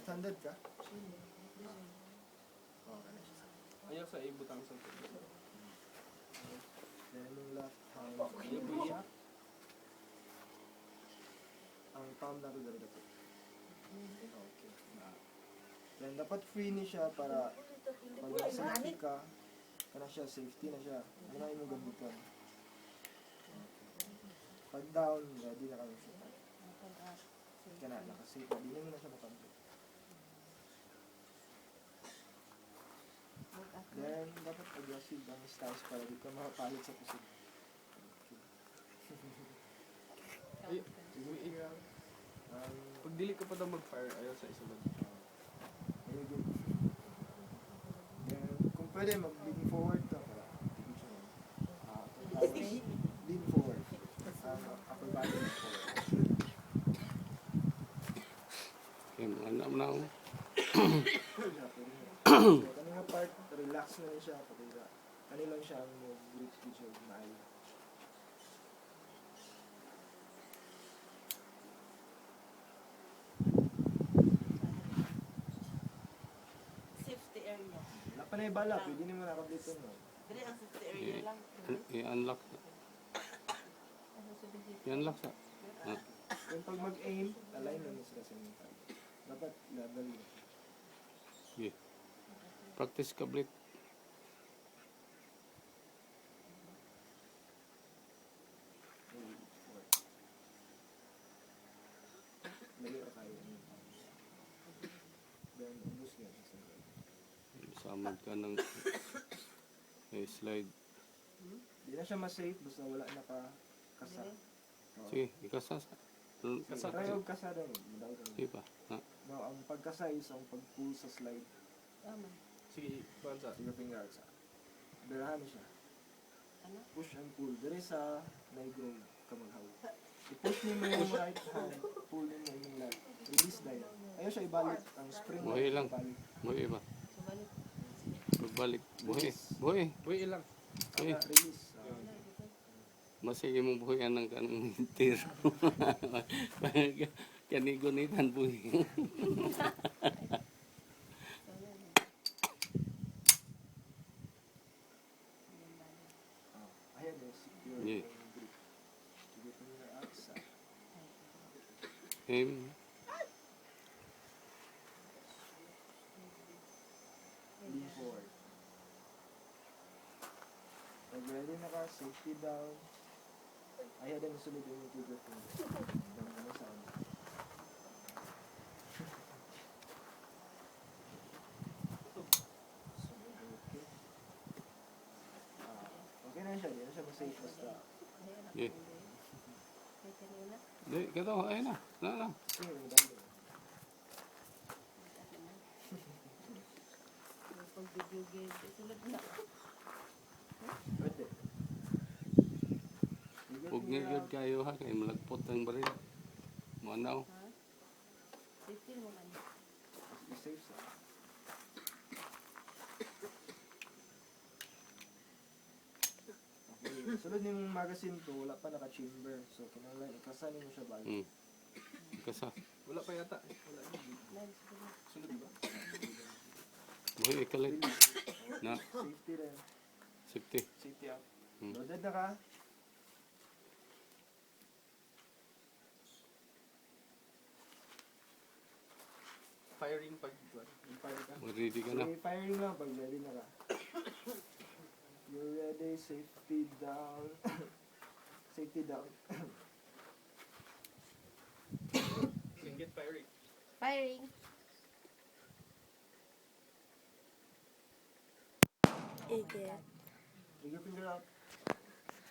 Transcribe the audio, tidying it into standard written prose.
Standard ka? Oo, ano siya. Ayaw sa ibutang sa Then yung left hand, yung shot. Ang palm na ito dito. Okay. Then dapat free ni siya para pag safety ka, kana siya, safety na siya. Ano na yung gabutan. Pag down, ready na kami siya. Kana, nakasafe. Hindi mo na siya makampi. Then, dapat aggressive ang stance para di ka makapalit sa pusod. Ay, pag dili ka pa daw mag-fire, ayaw sa isulod. Ayun. Then, kung pwede, mag-lean forward ka para tigil siya. Lean forward. Upper body lean forward. Okay, alam na ako. Kanina part, relax na rin siya. Kanilang siya ang grip siya maayo. Safety area. Wala pa na yung bala, pwede naman nakabito mo. Dali ang safety area lang. I-unlock. I-unlock sa. Kung pag mag-aim, align na sila sa mental. Dapat level yun. Okay. Practice ka, Blit. Lagi ka kaya. Then, ubus yan. Samad ka ng slide. Di na siya mas-safe, basta wala na ka kasa. Sige, ikasas. Kasa. Try og kasa daw. Sige pa. Ha? No, ang pagkasa is ang pag-pull sa slide. Tama. Sige, bansa. Sige, finger sa. Berahan siya. Ano? Push and pull. Dari sa naigrow ka maghaw. I-push niyo mo yung right hand, pull niyo mo yung left. Release na yun. Ayaw siya ibalik. Ang spring Buhay lang. ibalik. Buhay ba? Subalik. Pagbalik. Buhay. Buhay. Uy, ilang. Uy. Release. Masige mong buhayan ng kanong tiro. Kanigunitan buhay. Ayan eh, secure Yeah. yung grip. Sige pa nila aksa. Aim. Lean forward. Pag ready na ka, safety down. Ayaw din sunod yung trigger finger. Yung ano sound. Okay. Okay na siya, di na siya mas-safe basta. Yeah. May kanina. Di, kato, ayun na. Na. Sige, madali. Pag video game, sulod na. Pwede. Huwag nga yun kayo ha, kaya malagpot ang baril. Manaw. Ha? Safety mo man. Be safe sa. Okay, sunod yung magazine ko, wala pa naka-chamber. So, kinala, ikasanin mo siya balik. Kasa. Wala pa yata. Wala na. Nice. Sunod ba? Buhay, ikalit. Na, Safety rin. safety. Safety up. Hmm. Loaded na ka. Firing pag fire ka. Ready ka na. Okay, firing lang pag ready na ka. You're ready, safety down. Safety down. Get firing. Firing. Idiot. Trigger finger up.